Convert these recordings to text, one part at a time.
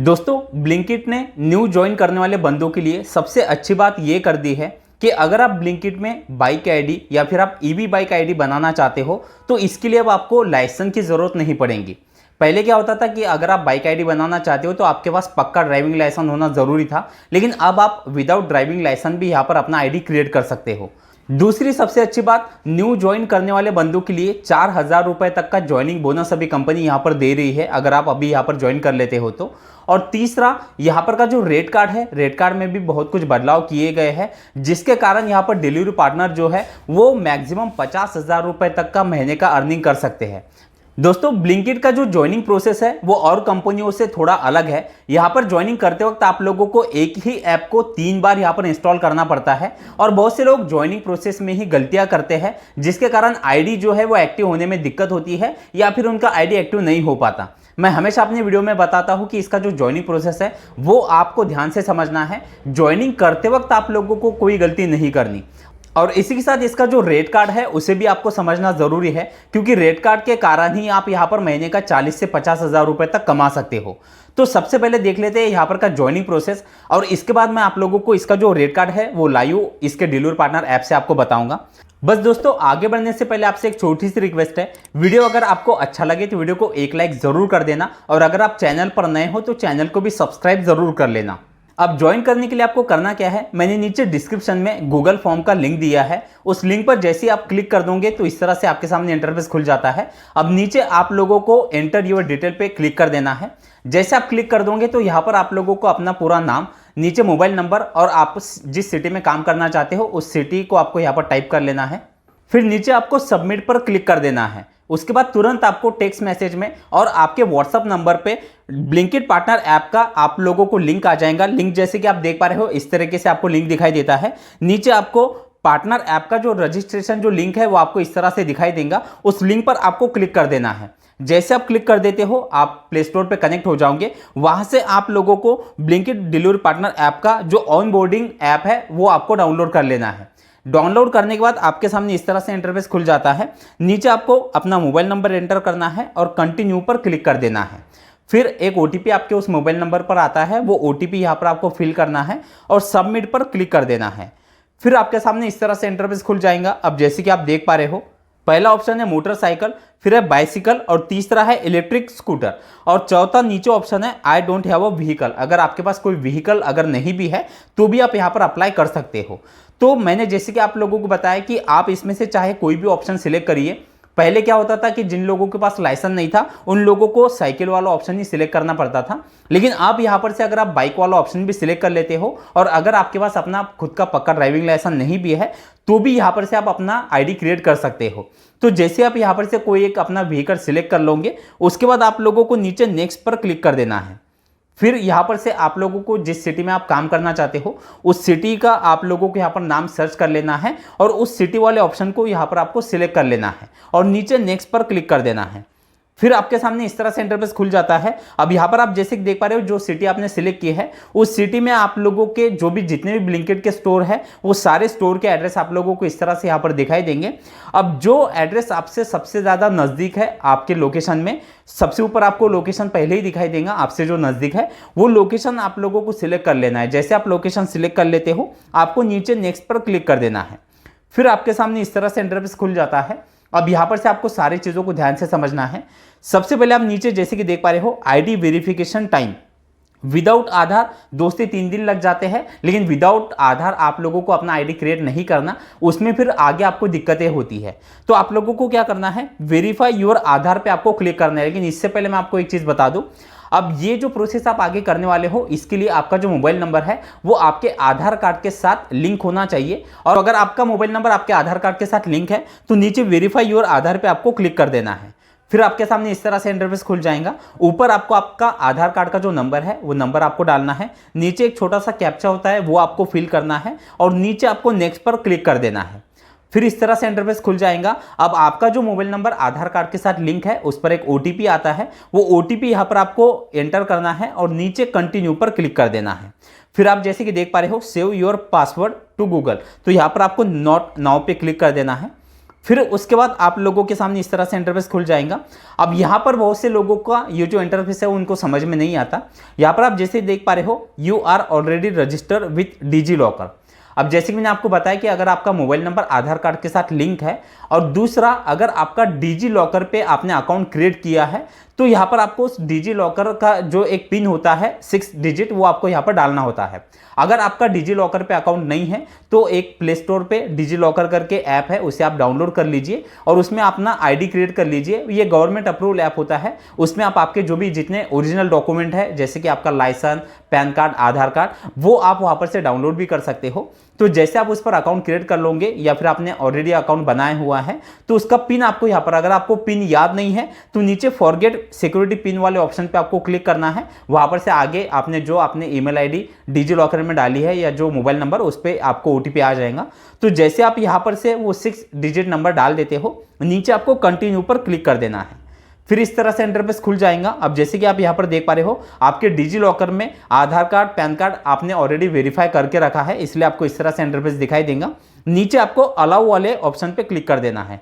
दोस्तों ब्लिंकिट ने new join करने वाले बंदों के लिए सबसे अच्छी बात यह कर दी है कि अगर आप ब्लिंकिट में बाइक आईडी या फिर आप ईवी बाइक आईडी बनाना चाहते हो तो इसके लिए अब आपको लाइसेंस की ज़रूरत नहीं पड़ेगी। पहले क्या होता था कि अगर आप बाइक आईडी बनाना चाहते हो तो आपके पास पक्का ड्राइविंग लाइसेंस होना ज़रूरी था, लेकिन अब आप विदाउट ड्राइविंग लाइसेंस भी यहाँ पर अपना आईडी क्रिएट कर सकते हो। दूसरी सबसे अच्छी बात, न्यू ज्वाइन करने वाले बंदों के लिए 4,000 रुपए तक का ज्वाइनिंग बोनस अभी कंपनी यहाँ पर दे रही है अगर आप अभी यहाँ पर ज्वाइन कर लेते हो तो। और तीसरा, यहाँ पर का जो रेट कार्ड है, रेट कार्ड में भी बहुत कुछ बदलाव किए गए हैं, जिसके कारण यहाँ पर डिलीवरी पार्टनर जो है वो मैक्सिमम 50,000 रुपए तक का महीने का अर्निंग कर सकते हैं। दोस्तों ब्लिंकिट का जो ज्वाइनिंग प्रोसेस है वो और कंपनियों से थोड़ा अलग है। यहाँ पर ज्वाइनिंग करते वक्त आप लोगों को एक ही ऐप को 3 बार यहाँ पर इंस्टॉल करना पड़ता है और बहुत से लोग ज्वाइनिंग प्रोसेस में ही गलतियां करते हैं, जिसके कारण आईडी जो है वो एक्टिव होने में दिक्कत होती है या फिर उनका आईडी एक्टिव नहीं हो पाता। मैं हमेशा अपनी वीडियो में बताता हूं कि इसका जो ज्वाइनिंग प्रोसेस है वो आपको ध्यान से समझना है। ज्वाइनिंग करते वक्त आप लोगों को कोई गलती नहीं करनी। और इसी के साथ इसका जो रेट कार्ड है उसे भी आपको समझना जरूरी है, क्योंकि रेट कार्ड के कारण ही आप यहाँ पर महीने का 40 से 50,000 रुपए तक कमा सकते हो। तो सबसे पहले देख लेते हैं यहाँ पर का ज्वाइनिंग प्रोसेस, और इसके बाद मैं आप लोगों को इसका जो रेट कार्ड है वो लाइव इसके डिलीवरी पार्टनर ऐप से आपको बताऊंगा। बस दोस्तों आगे बढ़ने से पहले आपसे एक छोटी सी रिक्वेस्ट है, वीडियो अगर आपको अच्छा लगे तो वीडियो को एक लाइक जरूर कर देना, और अगर आप चैनल पर नए हो तो चैनल को भी सब्सक्राइब जरूर कर लेना। अब ज्वाइन करने के लिए आपको करना क्या है, मैंने नीचे डिस्क्रिप्शन में गूगल फॉर्म का लिंक दिया है, उस लिंक पर जैसे ही आप क्लिक कर दोगे तो इस तरह से आपके सामने इंटरफेस खुल जाता है। अब नीचे आप लोगों को एंटर योर डिटेल पे क्लिक कर देना है। जैसे आप क्लिक कर दोगे तो यहाँ पर आप लोगों को अपना पूरा नाम, नीचे मोबाइल नंबर और आप जिस सिटी में काम करना चाहते हो उस सिटी को आपको यहाँ पर टाइप कर लेना है। फिर नीचे आपको सबमिट पर क्लिक कर देना है। उसके बाद तुरंत आपको टेक्स्ट मैसेज में और आपके व्हाट्सएप नंबर पे ब्लिंकिट पार्टनर ऐप का आप लोगों को लिंक आ जाएगा। लिंक जैसे कि आप देख पा रहे हो इस तरीके से आपको लिंक दिखाई देता है। नीचे आपको पार्टनर ऐप का जो रजिस्ट्रेशन जो लिंक है वो आपको इस तरह से दिखाई देगा, उस लिंक पर आपको क्लिक कर देना है। जैसे आप क्लिक कर देते हो आप प्ले स्टोर पे कनेक्ट हो जाओगे। वहां से आप लोगों को ब्लिंकिट डिलीवरी पार्टनर ऐप का जो ऑन बोर्डिंग ऐप है वो आपको डाउनलोड कर लेना है। डाउनलोड करने के बाद आपके सामने इस तरह से इंटरफेस खुल जाता है। नीचे आपको अपना मोबाइल नंबर एंटर करना है और कंटिन्यू पर क्लिक कर देना है। फिर एक ओटीपी आपके उस मोबाइल नंबर पर आता है, वो ओटीपी यहाँ पर आपको फिल करना है और सबमिट पर क्लिक कर देना है। फिर आपके सामने इस तरह से इंटरफेस खुल जाएगा। अब जैसे कि आप देख पा रहे हो, पहला ऑप्शन है मोटरसाइकिल, फिर है बाइसिकल, और तीसरा है इलेक्ट्रिक स्कूटर, और चौथा नीचे ऑप्शन है I don't have a vehicle. अगर आपके पास कोई व्हीकल अगर नहीं भी है तो भी आप यहाँ पर अप्लाई कर सकते हो। तो मैंने जैसे कि आप लोगों को बताया कि आप इसमें से चाहे कोई भी ऑप्शन सिलेक्ट करिए। पहले क्या होता था कि जिन लोगों के पास लाइसेंस नहीं था उन लोगों को साइकिल वाला ऑप्शन ही सिलेक्ट करना पड़ता था, लेकिन आप यहाँ पर से अगर आप बाइक वाला ऑप्शन भी सिलेक्ट कर लेते हो और अगर आपके पास अपना खुद का पक्का ड्राइविंग लाइसेंस नहीं भी है तो भी यहाँ पर से आप अपना आईडी क्रिएट कर सकते हो। तो जैसे आप यहाँ पर से कोई एक अपना व्हीकल सिलेक्ट कर लोगे, उसके बाद आप लोगों को नीचे नेक्स्ट पर क्लिक कर देना है। फिर यहाँ पर से आप लोगों को जिस सिटी में आप काम करना चाहते हो उस सिटी का आप लोगों को यहाँ पर नाम सर्च कर लेना है और उस सिटी वाले ऑप्शन को यहाँ पर आपको सिलेक्ट कर लेना है और नीचे नेक्स्ट पर क्लिक कर देना है। फिर आपके सामने इस तरह से इंटरफेस खुल जाता है। अब यहाँ पर आप जैसे देख पा रहे हो जो सिटी आपने सिलेक्ट की है उस सिटी में आप लोगों के जो भी जितने भी ब्लिंकिट के स्टोर है वो सारे स्टोर के एड्रेस आप लोगों को इस तरह से यहाँ पर दिखाई देंगे। अब जो एड्रेस आपसे सबसे ज़्यादा नज़दीक है आपके लोकेशन में, सबसे ऊपर आपको लोकेशन पहले ही दिखाई देगा, आपसे जो नज़दीक है वो लोकेशन आप लोगों को सिलेक्ट कर लेना है। जैसे आप लोकेशन सिलेक्ट कर लेते हो आपको नीचे नेक्स्ट पर क्लिक कर देना है। फिर आपके सामने इस तरह से इंटरफेस खुल जाता है। अब यहाँ पर से आपको सारी चीज़ों को ध्यान से समझना है। सबसे पहले आप नीचे जैसे कि देख पा रहे हो आईडी वेरिफिकेशन टाइम, विदाउट आधार 2 से 3 दिन लग जाते हैं, लेकिन विदाउट आधार आप लोगों को अपना आईडी क्रिएट नहीं करना, उसमें फिर आगे आपको दिक्कतें होती है। तो आप लोगों को क्या करना है, वेरीफाई योर आधार पे आपको क्लिक करना है। लेकिन इससे पहले मैं आपको एक चीज़ बता दूं, अब ये जो प्रोसेस आप आगे करने वाले हो इसके लिए आपका जो मोबाइल नंबर है वो आपके आधार कार्ड के साथ लिंक होना चाहिए, और अगर आपका मोबाइल नंबर आपके आधार कार्ड के साथ लिंक है तो नीचे वेरीफाई योर आधार पे आपको क्लिक कर देना है। फिर आपके सामने इस तरह से इंटरफेस खुल जाएगा। ऊपर आपको आपका आधार कार्ड का जो नंबर है वो नंबर आपको डालना है, नीचे एक छोटा सा कैप्चा होता है वो आपको फिल करना है और नीचे आपको नेक्स्ट पर क्लिक कर देना है। फिर इस तरह से इंटरफेस खुल जाएगा। अब आपका जो मोबाइल नंबर आधार कार्ड के साथ लिंक है उस पर एक ओटीपी आता है, वो ओटीपी यहाँ पर आपको एंटर करना है और नीचे कंटिन्यू पर क्लिक कर देना है। फिर आप जैसे कि देख पा रहे हो save your password to Google, तो यहाँ पर आपको नॉट नाउ पे क्लिक कर देना है। फिर उसके बाद आप लोगों के सामने इस तरह से इंटरफेस खुल जाएगा। अब यहाँ पर बहुत से लोगों का ये जो इंटरफेस है उनको समझ में नहीं आता। यहाँ पर आप जैसे देख पा रहे हो, you are already registered with DigiLocker. अब जैसे कि मैंने आपको बताया कि अगर आपका मोबाइल नंबर आधार कार्ड के साथ लिंक है और दूसरा अगर आपका डिजी लॉकर पे आपने अकाउंट क्रिएट किया है, तो यहाँ पर आपको उस डिजी लॉकर का जो एक पिन होता है 6 डिजिट, वो आपको यहाँ पर डालना होता है। अगर आपका डिजी लॉकर पे अकाउंट नहीं है तो एक प्ले स्टोर पे डिजी लॉकर करके ऐप है, उसे आप डाउनलोड कर लीजिए और उसमें अपना आईडी क्रिएट कर लीजिए। ये गवर्नमेंट अप्रूवल ऐप होता है, उसमें आप आपके जो भी जितने ओरिजिनल डॉक्यूमेंट है जैसे कि आपका लाइसेंस, पैन कार्ड, आधार कार्ड, वो आप वहाँ पर से डाउनलोड भी कर सकते हो। तो जैसे आप उस पर अकाउंट क्रिएट कर लोगे या फिर आपने ऑलरेडी अकाउंट बनाया हुआ है तो उसका पिन आपको यहाँ पर, अगर आपको पिन याद नहीं है तो नीचे फॉरगेट सिक्योरिटी पिन वाले ऑप्शन पे आपको क्लिक करना है। वहां पर से आगे आपने जो आपने ईमेल आईडी डिजी लॉकर में डाली है या जो मोबाइल नंबर, उस पर आपको ओटीपी आ जाएगा। तो जैसे आप यहाँ पर से वो 6 डिजिट नंबर डाल देते हो, नीचे आपको कंटिन्यू पर क्लिक कर देना है। फिर इस तरह से इंटरफेस खुल जाएगा। अब जैसे कि आप यहाँ पर देख पा रहे हो, आपके डिजी लॉकर में आधार कार्ड, पैन कार्ड आपने ऑलरेडी वेरीफाई करके रखा है, इसलिए आपको इस तरह से इंटरफेस दिखाई देगा। नीचे आपको अलाउ वाले ऑप्शन पे क्लिक कर देना है।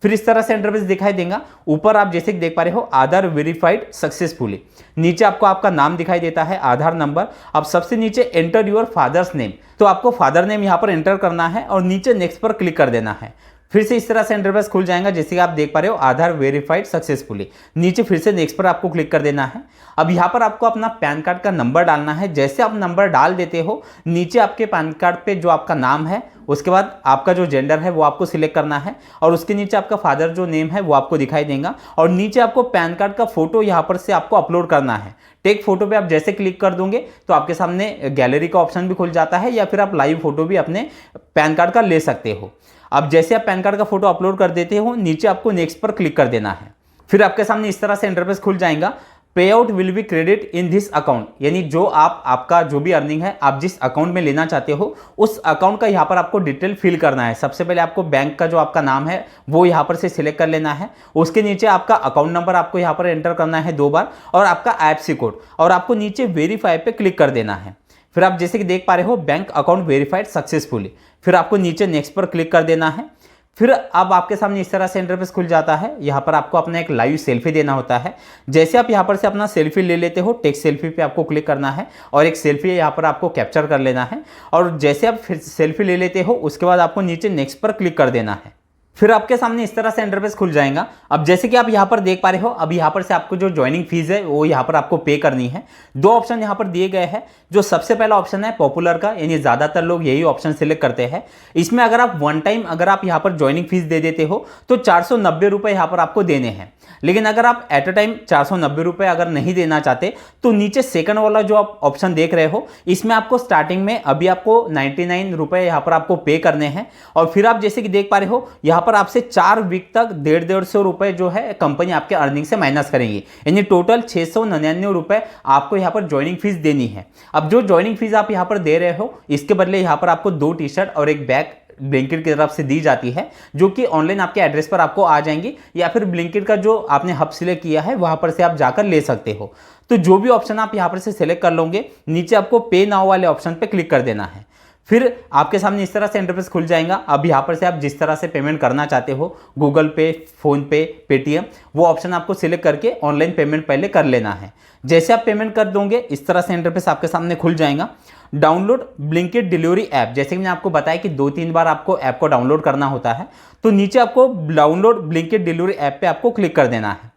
फिर इस तरह से इंटरफेस दिखाई देगा। ऊपर आप जैसे कि देख पा रहे हो, आधार वेरीफाइड सक्सेसफुली। नीचे आपको आपका नाम दिखाई देता है, आधार नंबर। अब सबसे नीचे एंटर योर फादर्स नेम, तो आपको फादर नेम यहाँ पर एंटर करना है और नीचे नेक्स्ट पर क्लिक कर देना है। फिर से इस तरह से इंटरफेस खुल जाएगा जैसे कि आप देख पा रहे हो, आधार वेरीफाइड सक्सेसफुली। नीचे फिर से नेक्स्ट पर आपको क्लिक कर देना है। अब यहाँ पर आपको अपना पैन कार्ड का नंबर डालना है। जैसे आप नंबर डाल देते हो, नीचे आपके पैन कार्ड पे जो आपका नाम है, उसके बाद आपका जो जेंडर है वो आपको सिलेक्ट करना है और उसके नीचे आपका फादर जो नेम है वो आपको दिखाई देगा और नीचे आपको पैन कार्ड का फोटो यहाँ पर से आपको अपलोड करना है। टेक फोटो पे आप जैसे क्लिक कर दोगे तो आपके सामने गैलरी का ऑप्शन भी खुल जाता है या फिर आप लाइव फोटो भी अपने पैन कार्ड का ले सकते हो। अब जैसे आप पैन कार्ड का फोटो अपलोड कर देते हो, नीचे आपको नेक्स्ट पर क्लिक कर देना है। फिर आपके सामने इस तरह से इंटरफेस खुल जाएगा। पे out will be credit in this account, यानी जो आपका जो भी अर्निंग है आप जिस अकाउंट में लेना चाहते हो उस अकाउंट का यहाँ पर आपको डिटेल फिल करना है। सबसे पहले आपको बैंक का जो आपका नाम है वो यहाँ पर से सिलेक्ट कर लेना है। उसके नीचे आपका अकाउंट नंबर आपको यहाँ पर एंटर करना है 2 बार और आपका IFSC कोड, और आपको नीचे वेरीफाई पे क्लिक कर देना है। फिर आप जैसे कि देख पा रहे हो, बैंक अकाउंट वेरीफाइड सक्सेसफुली। फिर आपको नीचे नेक्स्ट पर क्लिक कर देना है। फिर अब आपके सामने इस तरह से इंटरफेस खुल जाता है। यहाँ पर आपको अपना एक लाइव सेल्फी देना होता है। जैसे आप यहाँ पर से अपना सेल्फी ले लेते हो, टेक सेल्फी पे आपको क्लिक करना है और एक सेल्फी यहाँ पर आपको कैप्चर कर लेना है। और जैसे आप फिर सेल्फी ले लेते हो, उसके बाद आपको नीचे नेक्स्ट पर क्लिक कर देना है। फिर आपके सामने इस तरह से इंटरफेस खुल जाएगा। अब जैसे कि आप यहाँ पर देख पा रहे हो, अब यहाँ पर से आपको जो ज्वाइनिंग फीस है वो यहाँ पर आपको पे करनी है। 2 ऑप्शन यहाँ पर दिए गए हैं। जो सबसे पहला ऑप्शन है पॉपुलर का, यानी ज्यादातर लोग यही ऑप्शन सिलेक्ट करते हैं। इसमें अगर आप वन टाइम अगर आप यहाँ पर ज्वाइनिंग फीस दे देते हो तो 490 रुपये यहाँ पर आपको देने हैं। लेकिन अगर आप एट अ टाइम 490 रुपये अगर नहीं देना चाहते तो नीचे सेकंड वाला जो आप ऑप्शन देख रहे हो, इसमें आपको स्टार्टिंग में अभी आपको 99 रुपये यहाँ पर आपको पे करने हैं। और फिर आप जैसे कि देख पा रहे हो, यहाँ पर आपसे 4 वीक तक 150 रुपये जो है कंपनी आपके अर्निंग से माइनस करेंगी, यानी टोटल 699 रुपये आपको यहाँ पर ज्वाइनिंग फीस देनी है। अब जो ज्वाइनिंग फीस आप यहाँ पर दे रहे हो, इसके बदले यहाँ पर आपको 2 टी-शर्ट और एक बैग ब्लिंकिट की तरफ से दी जाती है, जो कि ऑनलाइन आपके एड्रेस पर आपको आ जाएंगी, या फिर ब्लिंकिट का जो आपने हब सिलेक्ट किया है वहां पर से आप जाकर ले सकते हो। तो जो भी ऑप्शन आप यहां पर से सिलेक्ट कर लोगे, नीचे आपको पे नाउ वाले ऑप्शन पे क्लिक कर देना है। फिर आपके सामने इस तरह से इंटरफेस खुल जाएगा। अब यहाँ पर से आप जिस तरह से पेमेंट करना चाहते हो, गूगल पे, फोन पे, पेटीएम, वो ऑप्शन आपको सिलेक्ट करके ऑनलाइन पेमेंट पहले कर लेना है। जैसे आप पेमेंट कर दोगे, इस तरह से इंटरफेस आपके सामने खुल जाएगा। डाउनलोड ब्लिंकिट डिलीवरी ऐप, जैसे कि मैंने आपको बताया कि 2-3 बार आपको ऐप को डाउनलोड करना होता है, तो नीचे आपको डाउनलोड ब्लिंकिट डिलीवरी ऐप पे आपको क्लिक कर देना है।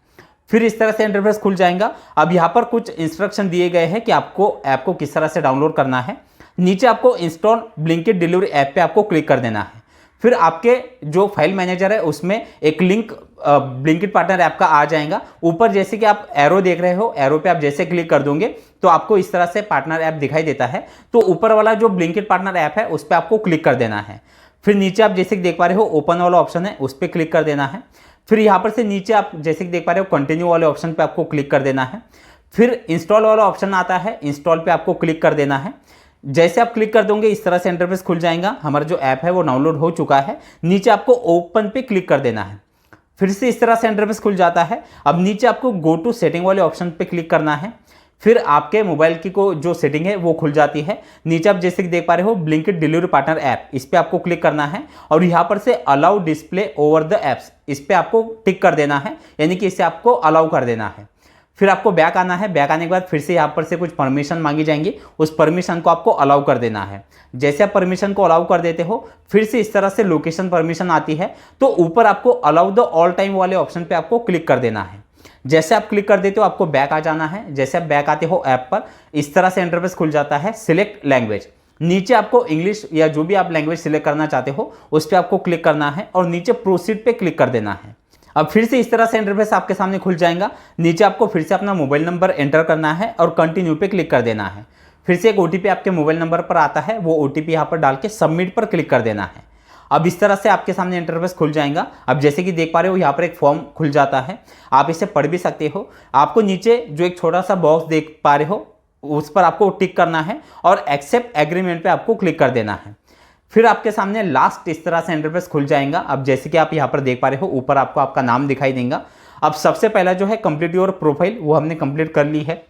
फिर इस तरह से इंटरफेस खुल जाएगा। अब यहाँ पर कुछ इंस्ट्रक्शन दिए गए हैं कि आपको ऐप को किस तरह से डाउनलोड करना है। नीचे आपको इंस्टॉल ब्लिंकिट डिलीवरी ऐप पे आपको क्लिक कर देना है। फिर आपके जो फाइल मैनेजर है उसमें एक लिंक ब्लिंकिट पार्टनर ऐप का आ जाएगा। ऊपर जैसे कि आप एरो देख रहे हो, एरो पे आप जैसे क्लिक कर दोगे तो आपको इस तरह से पार्टनर ऐप दिखाई देता है। तो ऊपर वाला जो ब्लिंकिट पार्टनर ऐप है उस पर आपको क्लिक कर देना है। फिर नीचे आप जैसे कि देख पा रहे हो, ओपन वाला ऑप्शन है, उस पर क्लिक कर देना है। फिर यहाँ पर से नीचे आप जैसे कि देख पा रहे हो, कंटिन्यू वाले ऑप्शन पे आपको क्लिक कर देना है। फिर इंस्टॉल वाला ऑप्शन आता है, इंस्टॉल पे आपको क्लिक कर देना है। जैसे आप क्लिक कर दोगे, इस तरह से इंटरफेस खुल जाएगा। हमारा जो ऐप है वो डाउनलोड हो चुका है। नीचे आपको ओपन पे क्लिक कर देना है। फिर से इस तरह से इंटरफेस खुल जाता है। अब नीचे आपको गो टू सेटिंग वाले ऑप्शन पे क्लिक करना है। फिर आपके मोबाइल की को जो सेटिंग है वो खुल जाती है। नीचे आप जैसे कि देख पा रहे हो ब्लिंकिट डिलीवरी पार्टनर ऐप, इस पर आपको क्लिक करना है और यहाँ पर से allow display over the apps, इस पर आपको टिक कर देना है, यानी कि इसे आपको अलाउ कर देना है। फिर आपको बैक आना है। बैक आने के बाद फिर से यहाँ पर से कुछ परमिशन मांगी जाएंगी, उस परमिशन को आपको अलाउ कर देना है। जैसे आप परमिशन को अलाउ कर देते हो फिर से इस तरह से लोकेशन परमिशन आती है, तो ऊपर आपको अलाउ द ऑल टाइम वाले ऑप्शन पे आपको क्लिक कर देना है। जैसे आप क्लिक कर देते हो आपको बैक आ जाना है। जैसे आप बैक आते हो ऐप पर इस तरह से इंटरफेस खुल जाता है। सिलेक्ट लैंग्वेज, नीचे आपको इंग्लिश या जो भी आप लैंग्वेज सिलेक्ट करना चाहते हो उस पर आपको क्लिक करना है और नीचे प्रोसीड पे क्लिक कर देना है। अब फिर से इस तरह से इंटरफेस आपके सामने खुल जाएगा। नीचे आपको फिर से अपना मोबाइल नंबर एंटर करना है और कंटिन्यू पे क्लिक कर देना है। फिर से एक ओटीपी आपके मोबाइल नंबर पर आता है, वो ओटीपी यहाँ पर डाल के सबमिट पर क्लिक कर देना है। अब इस तरह से आपके सामने इंटरफेस खुल जाएगा। अब जैसे कि देख पा रहे हो यहाँ पर एक फॉर्म खुल जाता है, आप इसे पढ़ भी सकते हो। आपको नीचे जो एक छोटा सा बॉक्स देख पा रहे हो उस पर आपको टिक करना है और एक्सेप्ट एग्रीमेंट पे आपको क्लिक कर देना है। फिर आपके सामने लास्ट इस तरह से इंटरफेस खुल जाएगा। अब जैसे कि आप यहाँ पर देख पा रहे हो ऊपर आपको आपका नाम दिखाई देगा। अब सबसे पहला जो है कंप्लीट योर प्रोफाइल, वो हमने कंप्लीट कर ली है।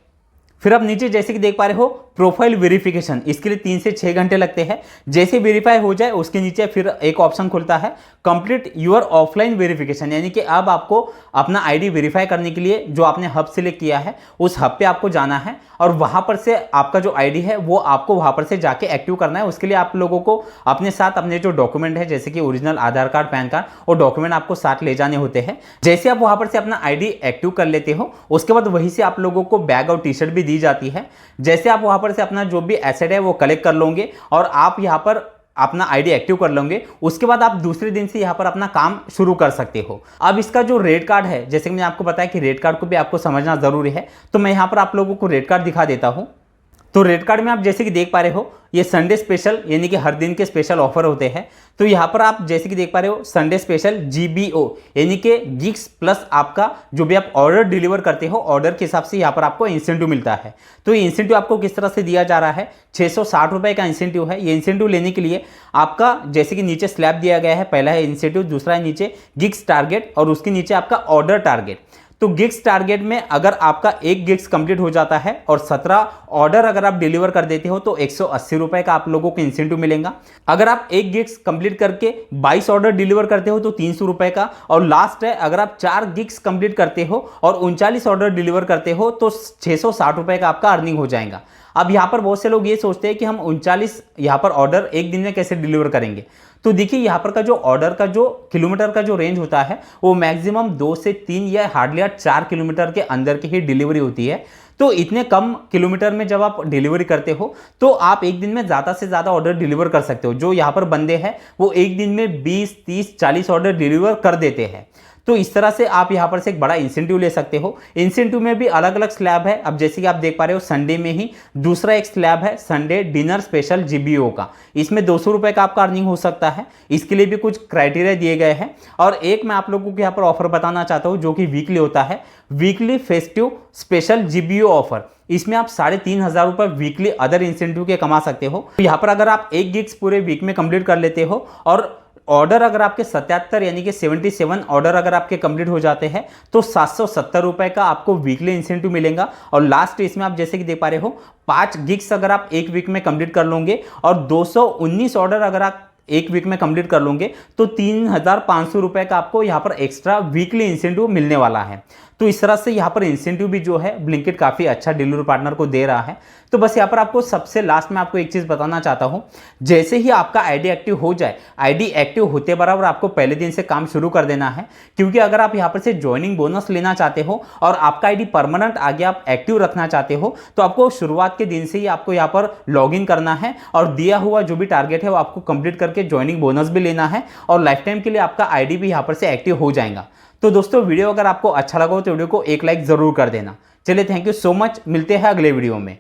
फिर अब नीचे जैसे कि देख पा रहे हो प्रोफाइल वेरिफिकेशन, इसके लिए 3 से 6 घंटे लगते हैं। जैसे वेरीफाई हो जाए उसके नीचे फिर एक ऑप्शन खुलता है कंप्लीट योर ऑफलाइन वेरिफिकेशन, यानी कि अब आपको अपना आईडी वेरीफाई करने के लिए जो आपने हब सिलेक्ट किया है उस हब पे आपको जाना है और वहां पर से आपका जो आईडी है वो आपको वहां पर से जाके एक्टिव करना है। उसके लिए आप लोगों को अपने साथ अपने जो डॉक्यूमेंट है जैसे कि ओरिजिनल आधार कार्ड, पैन कार्ड, वो डॉक्यूमेंट आपको साथ ले जाने होते हैं। जैसे आप वहां पर से अपना आईडी एक्टिव कर लेते हो उसके बाद वहीं से आप लोगों को बैग और टी शर्ट भी दी जाती है। जैसे आप वहां पर से अपना जो भी एसेट है वो कलेक्ट कर लोगे और आप यहाँ पर अपना आईडी एक्टिव कर लोगे, उसके बाद आप दूसरे दिन से यहाँ पर अपना काम शुरू कर सकते हो। अब इसका जो रेट कार्ड है, जैसे कि मैंने आपको बताया कि रेट कार्ड को भी आपको समझना जरूरी है, तो मैं यहाँ पर आप लोगों को रेट कार्ड दिखा देता हूँ। तो रेट कार्ड में आप जैसे कि देख पा रहे हो ये संडे स्पेशल यानी कि हर दिन के स्पेशल ऑफर होते हैं। तो यहाँ पर आप जैसे कि देख पा रहे हो संडे स्पेशल GBO यानी कि गिग्स प्लस आपका जो भी आप ऑर्डर डिलीवर करते हो ऑर्डर के हिसाब से यहाँ पर आपको इंसेंटिव मिलता है। तो ये इंसेंटिव आपको किस तरह से दिया जा रहा है, 660 रुपये का इंसेंटिव है। ये इंसेंटिव लेने के लिए आपका जैसे कि नीचे स्लैब दिया गया है, पहला है इंसेंटिव, दूसरा है नीचे गिग्स टारगेट और उसके नीचे आपका ऑर्डर टारगेट। तो गिग्स टारगेट में अगर आपका एक गिग्स कंप्लीट हो जाता है और 17 ऑर्डर अगर आप डिलीवर कर देते हो तो 180 रुपए का आप लोगों को इंसेंटिव मिलेगा। अगर आप एक गिग्स कंप्लीट करके 22 ऑर्डर डिलीवर करते हो तो 300 रुपए का, और लास्ट है अगर आप 4 गिग्स कंप्लीट करते हो और 39 ऑर्डर डिलीवर करते हो तो 660 रुपए का आपका अर्निंग हो जाएगा। अब यहाँ पर बहुत से लोग ये सोचते हैं कि हम 39 यहाँ पर ऑर्डर एक दिन में कैसे डिलीवर करेंगे। तो देखिए यहाँ पर का जो ऑर्डर का जो किलोमीटर का जो रेंज होता है वो मैक्सिमम 2 से 3 या हार्डली 4 किलोमीटर के अंदर की ही डिलीवरी होती है। तो इतने कम किलोमीटर में जब आप डिलीवरी करते हो तो आप एक दिन में ज़्यादा से ज़्यादा ऑर्डर डिलीवर कर सकते हो। जो यहाँ पर बंदे हैं वो एक दिन में 20, 30, 40 ऑर्डर डिलीवर कर देते हैं। तो इस तरह से आप यहाँ पर से एक बड़ा इंसेंटिव ले सकते हो। इंसेंटिव में भी अलग अलग स्लैब है। अब जैसे कि आप देख पा रहे हो संडे में ही दूसरा एक स्लैब है संडे डिनर स्पेशल GBO का, इसमें 200 रुपये का आपका अर्निंग हो सकता है। इसके लिए भी कुछ क्राइटेरिया दिए गए हैं। और एक मैं आप लोगों को यहाँ पर ऑफर बताना चाहता हूँ जो कि वीकली होता है, weekly festive special GBO offer. इसमें आप 3,500 रुपये वीकली अदर इंसेंटिव के कमा सकते हो। तो यहाँ पर अगर आप एक गिग्स पूरे वीक में कंप्लीट कर लेते हो और ऑर्डर अगर आपके 77 यानी कि 77 ऑर्डर अगर आपके कंप्लीट हो जाते हैं तो 770 रुपए का आपको वीकली इंसेंटिव मिलेगा। और लास्ट इसमें आप जैसे कि देख पा रहे हो 5 गिग्स अगर आप एक वीक में कंप्लीट कर लोगे और 219 ऑर्डर अगर आप एक वीक में कंप्लीट कर लोगे तो 3,500 रुपए का आपको यहाँ पर एक्स्ट्रा वीकली इंसेंटिव मिलने वाला है। तो इस तरह से यहाँ पर इंसेंटिव भी जो है ब्लिंकिट काफ़ी अच्छा डिलीवरी पार्टनर को दे रहा है। तो बस यहाँ पर आपको सबसे लास्ट में आपको एक चीज़ बताना चाहता हूँ, जैसे ही आपका आईडी एक्टिव हो जाए, आईडी एक्टिव होते बराबर आपको पहले दिन से काम शुरू कर देना है। क्योंकि अगर आप यहाँ पर से ज्वाइनिंग बोनस लेना चाहते हो और आपका आईडी परमानेंट आगे आप एक्टिव रखना चाहते हो तो आपको शुरुआत के दिन से ही आपको यहाँ पर लॉग इन करना है और दिया हुआ जो भी टारगेट है वो आपको कंप्लीट करके ज्वाइनिंग बोनस भी लेना है और लाइफ टाइम के लिए आपका आईडी भी यहाँ पर से एक्टिव हो जाएगा। तो दोस्तों वीडियो अगर आपको अच्छा लगा हो तो वीडियो को एक लाइक जरूर कर देना। चलिए थैंक यू सो मच, मिलते हैं अगले वीडियो में।